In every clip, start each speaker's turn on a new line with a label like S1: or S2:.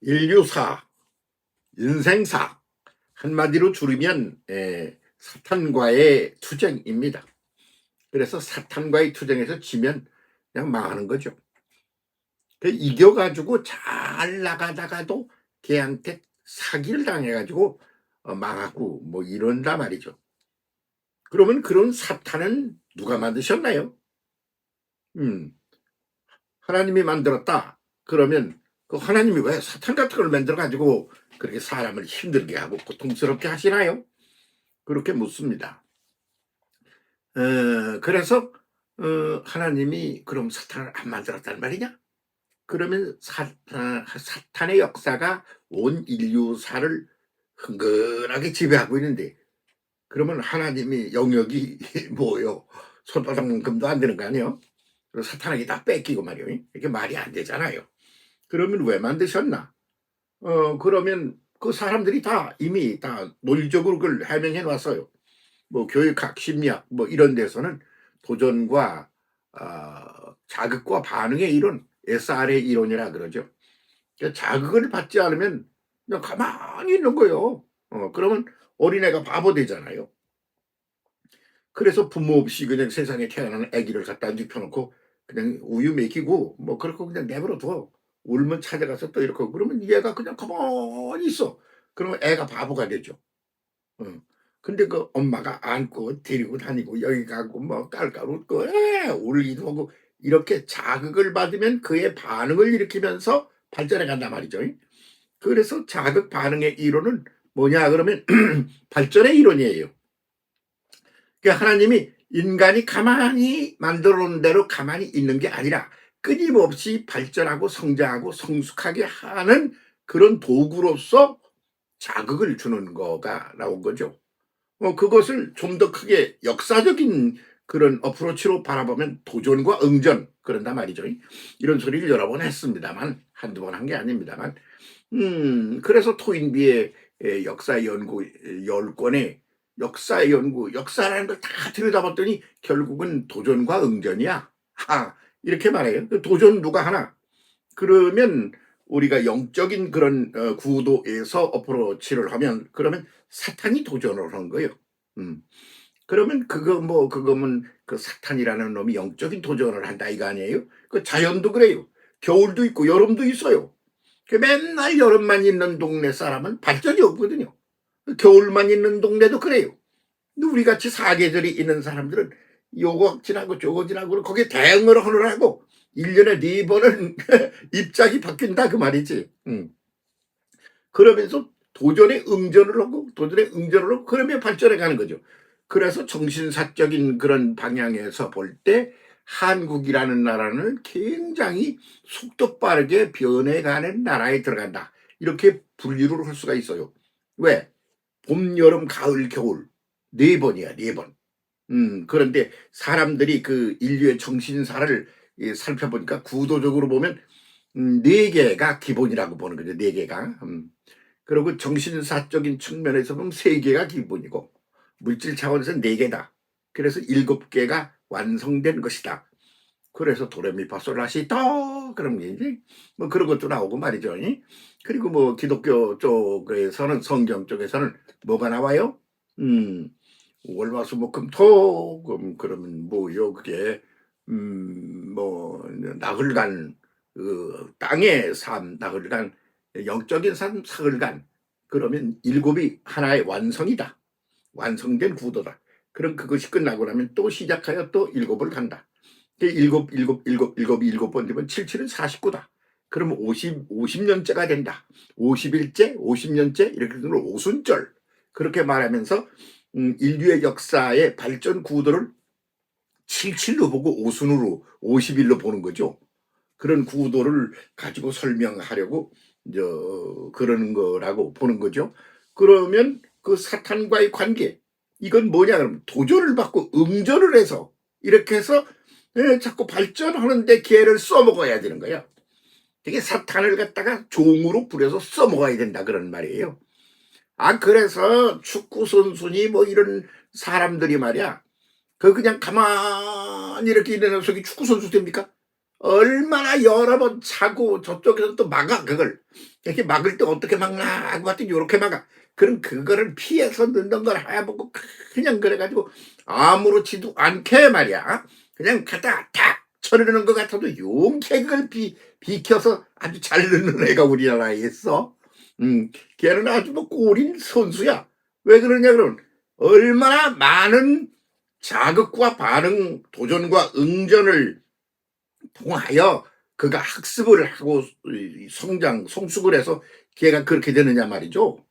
S1: 인류사, 인생사, 한마디로 줄이면 사탄과의 투쟁입니다. 그래서 사탄과의 투쟁에서 지면 그냥 망하는 거죠. 이겨가지고 잘 나가다가도 걔한테 사기를 당해가지고 망하고 뭐 이런다 말이죠. 그러면 그런 사탄은 누가 만드셨나요? 하나님이 만들었다. 그러면 그 하나님이 왜 사탄 같은 걸 만들어가지고 그렇게 사람을 힘들게 하고 고통스럽게 하시나요? 그렇게 묻습니다. 그래서 하나님이 그럼 사탄을 안 만들었단 말이냐? 그러면 사탄의 역사가 온 인류사를 흥건하게 지배하고 있는데, 그러면 하나님이 영역이 뭐요? 손바닥만큼도 안 되는 거 아니에요? 사탄에게 다 뺏기고 말이요. 이게 말이 안 되잖아요. 그러면 왜 만드셨나? 그러면 그 사람들이 다 이미 다 논리적으로 그걸 해명해 놨어요. 뭐 교육학, 심리학 뭐 이런 데서는 도전과 자극과 반응의 이론, SR의 이론이라 그러죠. 그러니까 자극을 받지 않으면 그냥 가만히 있는 거예요. 그러면 어린애가 바보 되잖아요. 그래서 부모 없이 그냥 세상에 태어나는 아기를 갖다 눕혀놓고 그냥 우유 먹이고 뭐 그렇게 그냥 내버려 둬. 울면 찾아가서 또 이렇게 그러면 얘가 그냥 가만히 있어. 그러면 애가 바보가 되죠. 어. 근데 그 엄마가 안고 데리고 다니고 여기 가고 뭐 깔깔 웃고 울기도 하고 이렇게 자극을 받으면 그의 반응을 일으키면서 발전해 간단 말이죠. 그래서 자극 반응의 이론은 뭐냐 그러면 발전의 이론이에요. 그러니까 하나님이 인간이 가만히 만들어 놓은 대로 가만히 있는 게 아니라 끊임없이 발전하고 성장하고 성숙하게 하는 그런 도구로서 자극을 주는 거가 나온 거죠. 그것을 좀 더 크게 역사적인 그런 어프로치로 바라보면 도전과 응전 그런단 말이죠. 이런 소리를 여러 번 했습니다만 한두 번 한 게 아닙니다만 그래서 토인비의 역사 연구 10권에 역사 연구, 역사라는 걸 다 들여다봤더니 결국은 도전과 응전이야. 이렇게 말해요. 도전 누가 하나? 그러면 우리가 영적인 그런 구도에서 어프로치를 하면 그러면 사탄이 도전을 한 거예요. 그러면 그거면 그 사탄이라는 놈이 영적인 도전을 한다 이거 아니에요? 그 자연도 그래요. 겨울도 있고 여름도 있어요. 맨날 여름만 있는 동네 사람은 발전이 없거든요. 겨울만 있는 동네도 그래요. 근데 우리 같이 사계절이 있는 사람들은 요거 지나고 저거 지나고 거기에 대응을 하느라고 1년에 4번은 입장이 바뀐다 그 말이지. 그러면서 도전에 응전을 하고 그러면 발전해 가는 거죠. 그래서 정신사적인 그런 방향에서 볼 때 한국이라는 나라는 굉장히 속도 빠르게 변해가는 나라에 들어간다. 이렇게 분류를 할 수가 있어요. 왜? 봄, 여름, 가을, 겨울 4번이야, 4번. 그런데 사람들이 그 인류의 정신사를 살펴보니까 구도적으로 보면 4개가 기본이라고 보는 거죠. 4개가. 그리고 정신사적인 측면에서 보면 3개가 기본이고 물질 차원에서 4개다. 그래서 7개가 완성된 것이다. 그래서 도레미파솔라시도 그런 게 이제 뭐 그런 것도 나오고 말이죠. 그리고 뭐 기독교 쪽에서는 성경 쪽에서는 뭐가 나와요? 월화수목금토 그러면 뭐요 그게 뭐 나흘간 그 땅의 삶 나흘간 영적인 삶 사흘간 그러면 7이 하나의 완성이다. 완성된 구도다. 그럼 그것이 끝나고 나면 또 시작하여 또 7을 간다. 7번 되면 77은 49다. 그러면 50년째가 된다. 50일째, 50년째 이렇게 되면 오순절. 그렇게 말하면서 인류의 역사의 발전 구도를 77로 보고 오순으로 50일로 보는 거죠. 그런 구도를 가지고 설명하려고 그러는 거라고 보는 거죠. 그러면 그 사탄과의 관계 이건 뭐냐 그러면 도전을 받고 응전을 해서 이렇게 해서 자꾸 발전하는데 기회를 써먹어야 되는 거야. 되게 사탄을 갖다가 종으로 부려서 써먹어야 된다 그런 말이에요. 그래서 축구 선수니 뭐 이런 사람들이 말이야. 그냥 가만히 이렇게 있는 녀석이 축구 선수 됩니까? 얼마나 여러 번 차고 저쪽에서 또 막아 그걸. 이렇게 막을 때 어떻게 막나 하고 봤더니 요렇게 막아. 그럼 그거를 피해서 넣는 걸 해보고 그냥 그래 가지고 아무렇지도 않게 말이야. 그냥 갖다 탁 쳐르는 것 같아도 용케 그걸 비켜서 아주 잘 넣는 애가 우리나라에 있어. 걔는 아주 뭐 꼴인 선수야. 왜 그러냐 그러면 얼마나 많은 자극과 반응, 도전과 응전을 통하여 그가 학습을 하고 성숙을 해서 걔가 그렇게 되느냐 말이죠.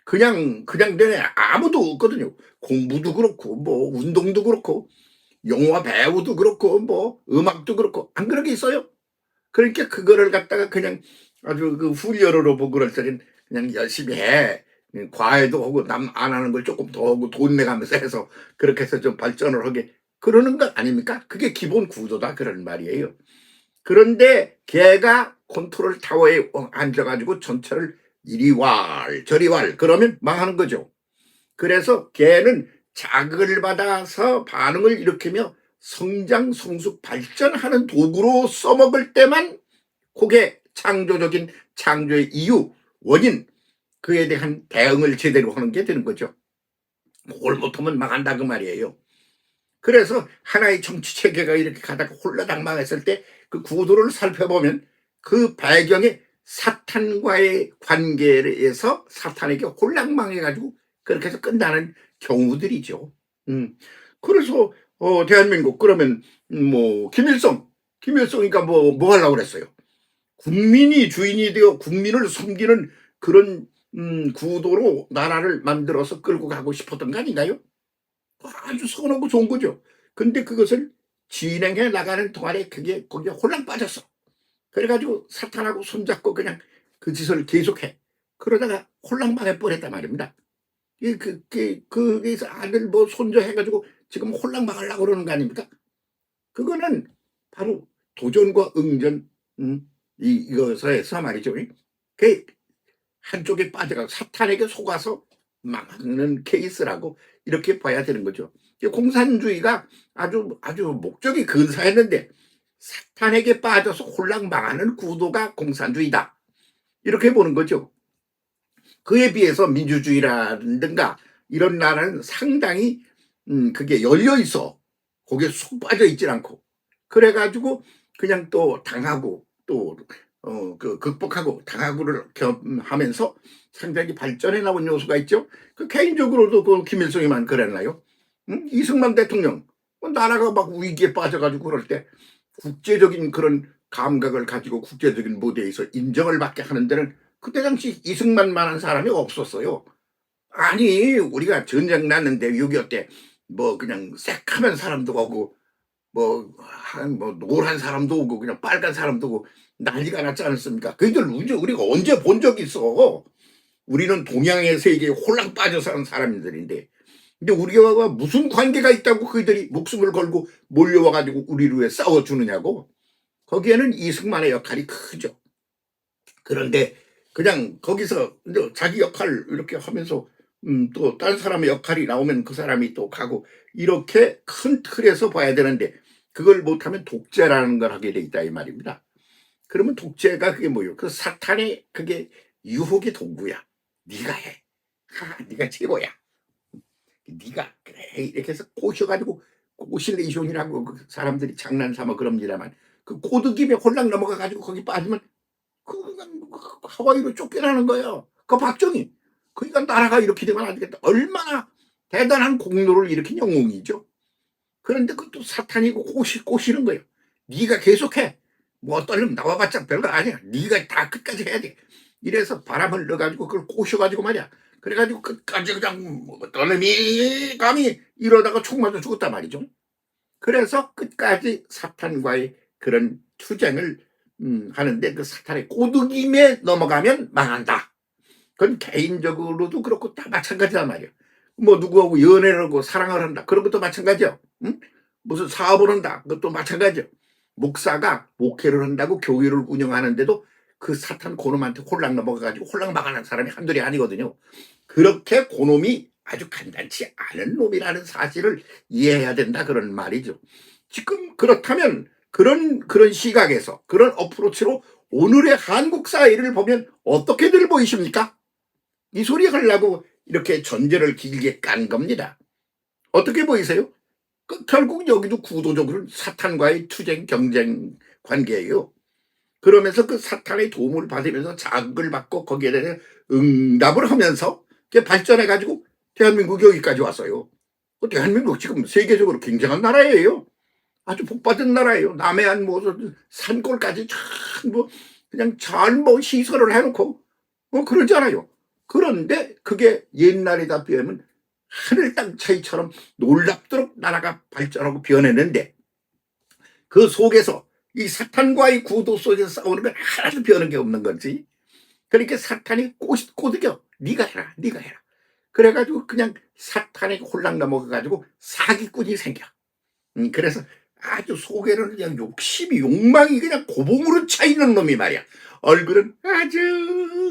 S1: 그냥 되네 아무도 없거든요. 공부도 그렇고 뭐 운동도 그렇고 영화 배우도 그렇고 뭐 음악도 그렇고 안 그런 게 있어요. 그러니까 그거를 갖다가 그냥 아주 그 훈련으로 보고 그럴 때는 그냥 열심히 해. 과외도 하고 남 안 하는 걸 조금 더 하고 돈 내가면서 해서 그렇게 해서 좀 발전을 하게 그러는 것 아닙니까? 그게 기본 구조다 그런 말이에요. 그런데 걔가 컨트롤 타워에 앉아가지고 전체를 이리왈 저리왈 그러면 망하는 거죠. 그래서 걔는 자극을 받아서 반응을 일으키며 성장, 성숙, 발전하는 도구로 써먹을 때만 그게 창조적인 창조의 이유, 원인, 그에 대한 대응을 제대로 하는 게 되는 거죠. 그걸 못하면 망한다 그 말이에요. 그래서 하나의 정치 체계가 이렇게 가다가 홀라당 망했을 때 그 구도를 살펴보면 그 배경에 사탄과의 관계에서 사탄에게 홀랑 망해가지고 그렇게 해서 끝나는 경우들이죠. 그래서 대한민국 그러면 뭐 김일성이니까 뭐 하려고 그랬어요. 국민이 주인이 되어 국민을 섬기는 그런 구도로 나라를 만들어서 끌고 가고 싶었던 거 아닌가요? 아주 선하고 좋은 거죠. 근데 그것을 진행해 나가는 동안에 그게 거기에 홀랑 빠졌어. 그래가지고 사탄하고 손잡고 그냥 그 짓을 계속해. 그러다가 홀랑 망해 뻔했단 말입니다. 거기서 아들 뭐 손자 해가지고 지금 홀랑 망하려고 그러는 거 아닙니까? 그거는 바로 도전과 응전, 이것에서 말이죠. 그 한쪽에 빠져가 사탄에게 속아서 망하는 케이스라고 이렇게 봐야 되는 거죠. 공산주의가 아주 목적이 근사했는데 사탄에게 빠져서 홀랑 망하는 구도가 공산주의다. 이렇게 보는 거죠. 그에 비해서 민주주의라든가 이런 나라는 상당히 그게 열려 있어. 거기에 쏙 빠져 있질 않고. 그래가지고 그냥 또 당하고 또 극복하고 당하고를 겸하면서 상당히 발전해 나온 요소가 있죠. 그 개인적으로도 그 김일성이만 그랬나요? 이승만 대통령 나라가 막 위기에 빠져가지고 그럴 때 국제적인 그런 감각을 가지고 국제적인 무대에서 인정을 받게 하는 데는 그때 당시 이승만만한 사람이 없었어요. 아니 우리가 전쟁 났는데 6.25 때 뭐 그냥 새카만 사람도 오고 뭐 노란 사람도 오고 그냥 빨간 사람도 오고 난리가 났지 않았습니까? 그들 우리가 언제 본 적이 있어? 우리는 동양의 세계에 홀랑 빠져 사는 사람들인데 근데 우리와 무슨 관계가 있다고 그들이 목숨을 걸고 몰려와가지고 우리를 위해 싸워주느냐고. 거기에는 이승만의 역할이 크죠. 그런데 그냥 거기서 자기 역할을 이렇게 하면서 또 다른 사람의 역할이 나오면 그 사람이 또 가고 이렇게 큰 틀에서 봐야 되는데 그걸 못하면 독재라는 걸 하게 돼 있다 이 말입니다. 그러면 독재가 그게 뭐예요? 그 사탄의 그게 유혹의 도구야. 네가 해. 네가 최고야. 네가 그래 이렇게 해서 꼬셔가지고 꼬실레이션이라고 그 사람들이 장난삼아 그럽니다만 그 꼬드김에 홀랑 넘어가가지고 거기 빠지면 하와이로 쫓겨나는 거예요. 그 박정희. 그러니까 나라가 이렇게 되면 안 되겠다. 얼마나 대단한 공로를 일으킨 영웅이죠. 그런데 그것도 사탄이고 꼬시는 거예요. 네가 계속해. 뭐 어떤 놈 나와봤자 별거 아니야. 네가 다 끝까지 해야 돼. 이래서 바람을 넣어가지고 그걸 꼬셔가지고 말이야. 그래가지고 끝까지 그냥 어떤 놈이 감히 이러다가 총 맞아 죽었단 말이죠. 그래서 끝까지 사탄과의 그런 투쟁을 하는데 그 사탄의 꼬드김에 넘어가면 망한다. 그건 개인적으로도 그렇고 다 마찬가지란 말이에요. 뭐 누구하고 연애를 하고 사랑을 한다. 그런 것도 마찬가지요. 응? 무슨 사업을 한다. 그것도 마찬가지요. 목사가 목회를 한다고 교회를 운영하는데도 그 사탄 고놈한테 홀랑 넘어가가지고 홀랑 망하는 사람이 한둘이 아니거든요. 그렇게 고놈이 아주 간단치 않은 놈이라는 사실을 이해해야 된다 그런 말이죠. 지금 그렇다면 그런 시각에서 그런 어프로치로 오늘의 한국 사회를 보면 어떻게들 보이십니까? 이 소리 하려고 이렇게 전제를 길게 깐 겁니다. 어떻게 보이세요? 결국 여기도 구도적으로 사탄과의 투쟁 경쟁 관계예요. 그러면서 그 사탄의 도움을 받으면서 자극을 받고 거기에 대해 응답을 하면서 발전해가지고 대한민국이 여기까지 왔어요. 대한민국 지금 세계적으로 굉장한 나라예요. 아주 복받은 나라예요. 남해안 뭐 산골까지 전부 그냥 잘 뭐 시설을 해놓고 그러잖아요. 그런데 그게 옛날이다 비하면 하늘 땅 차이처럼 놀랍도록 나라가 발전하고 변했는데 그 속에서 이 사탄과의 구도 속에서 싸우는 건 하나도 변한 게 없는 거지. 그러니까 사탄이 꼬드겨. 네가 해라, 네가 해라. 그래가지고 그냥 사탄에 홀랑 넘어가가지고 사기꾼이 생겨. 그래서 아주 속에는 그냥 욕심이 욕망이 그냥 고봉으로 차 있는 놈이 말이야. 얼굴은 아주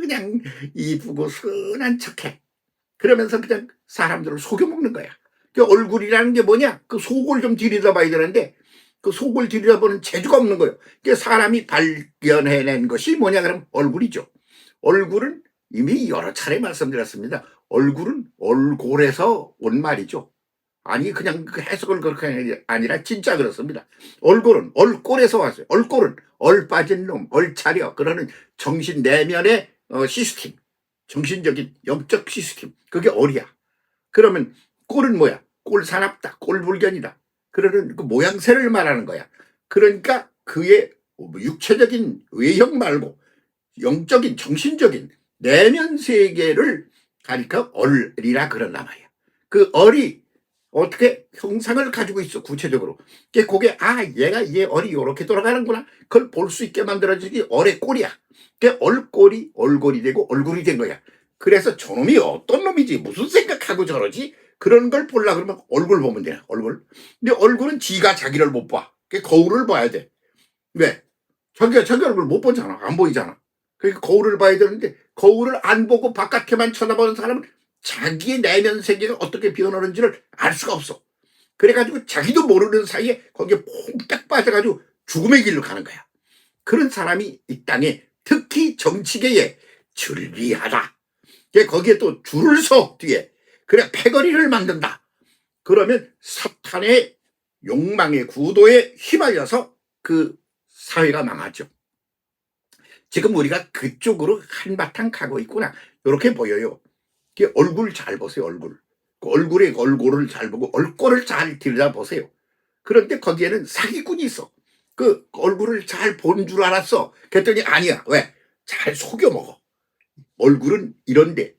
S1: 그냥 이쁘고 선한 척해. 그러면서 그냥 사람들을 속여먹는 거야. 그 얼굴이라는 게 뭐냐? 그 속을 좀 들여다봐야 되는데 그 속을 들여다보는 재주가 없는 거예요. 그 사람이 발견해낸 것이 뭐냐 그러면 얼굴이죠. 얼굴은 이미 여러 차례 말씀드렸습니다. 얼굴은 얼골에서 온 말이죠. 아니 그냥 그 해석을 그렇게 하는 게 아니라 진짜 그렇습니다. 얼굴은 얼골에서 왔어요. 얼골은 얼빠진 놈, 얼차려 그러는 정신 내면의 시스템, 정신적인 영적 시스템, 그게 얼이야. 그러면 꼴은 뭐야? 꼴사납다, 꼴불견이다. 그러는 그 모양새를 말하는 거야. 그러니까 그의 육체적인 외형 말고 영적인 정신적인 내면 세계를 가리켜 얼이라 그런단 말이야. 그 얼이 어떻게 형상을 가지고 있어 구체적으로. 그게 얘가 얘 얼이 이렇게 돌아가는구나. 그걸 볼 수 있게 만들어주기 얼의 꼴이야. 그 얼꼴이 얼굴이 되고 얼굴이 된 거야. 그래서 저놈이 어떤 놈이지 무슨 생각하고 저러지 그런 걸 보려 그러면 얼굴 보면 돼. 얼굴. 근데 얼굴은 지가 자기를 못 봐. 그 거울을 봐야 돼. 왜? 자기 얼굴 못 보잖아. 안 보이잖아. 그러니까 거울을 봐야 되는데 거울을 안 보고 바깥에만 쳐다보는 사람은 자기의 내면 세계가 어떻게 변하는지를 알 수가 없어. 그래가지고 자기도 모르는 사이에 거기에 퐁딱 빠져가지고 죽음의 길로 가는 거야. 그런 사람이 이 땅에 특히 정치계에 즐비하다. 거기에 또 줄을 서 뒤에. 그래 패거리를 만든다. 그러면 사탄의 욕망의 구도에 휘말려서 그 사회가 망하죠. 지금 우리가 그쪽으로 한바탕 가고 있구나. 이렇게 보여요. 얼굴 잘 보세요. 얼굴. 그 얼굴의 얼굴을 잘 보고 얼굴을 잘 들여다보세요. 그런데 거기에는 사기꾼이 있어. 그 얼굴을 잘 본 줄 알았어. 그랬더니 아니야. 왜? 잘 속여먹어. 얼굴은 이런데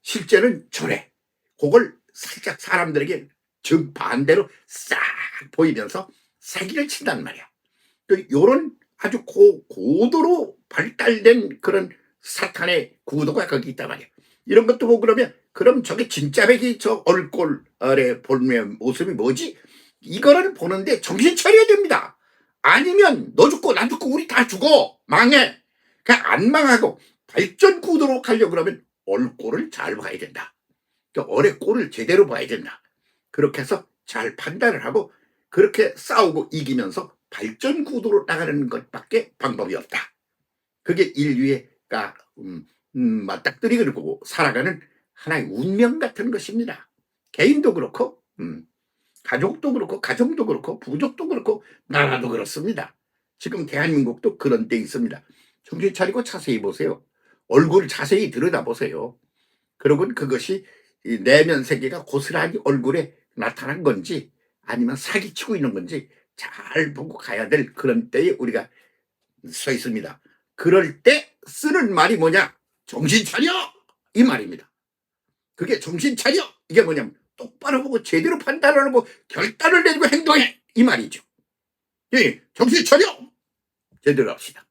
S1: 실제는 저래. 그걸 살짝 사람들에게 정반대로 싹 보이면서 사기를 친단 말이야. 요런 아주 고도로 발달된 그런 사탄의 구도가 거기 있단 말이야. 이런 것도 보고 그럼 저게 진짜 백이 저 얼굴의 본의 모습이 뭐지? 이거를 보는데 정신 차려야 됩니다. 아니면 너 죽고 나 죽고 우리 다 죽어. 망해. 그냥 안 망하고 발전 구도로 가려고 그러면 얼굴을 잘 봐야 된다. 얼의 꼴을 제대로 봐야 된다. 그렇게 해서 잘 판단을 하고 그렇게 싸우고 이기면서 발전 구도로 나가는 것밖에 방법이 없다. 그게 인류가 맞닥뜨리고 살아가는 하나의 운명 같은 것입니다. 개인도 그렇고 가족도 그렇고 가정도 그렇고 부족도 그렇고 나라도 그렇습니다. 지금 대한민국도 그런 데 있습니다. 정신 차리고 자세히 보세요. 얼굴 자세히 들여다보세요. 그러면 그것이 내면 세계가 고스란히 얼굴에 나타난 건지 아니면 사기치고 있는 건지 잘 보고 가야 될 그런 때에 우리가 서 있습니다. 그럴 때 쓰는 말이 뭐냐? 정신 차려! 이 말입니다. 그게 정신 차려! 이게 뭐냐면 똑바로 보고 제대로 판단을 하고 결단을 내리고 행동해! 이 말이죠. 예, 정신 차려! 제대로 합시다.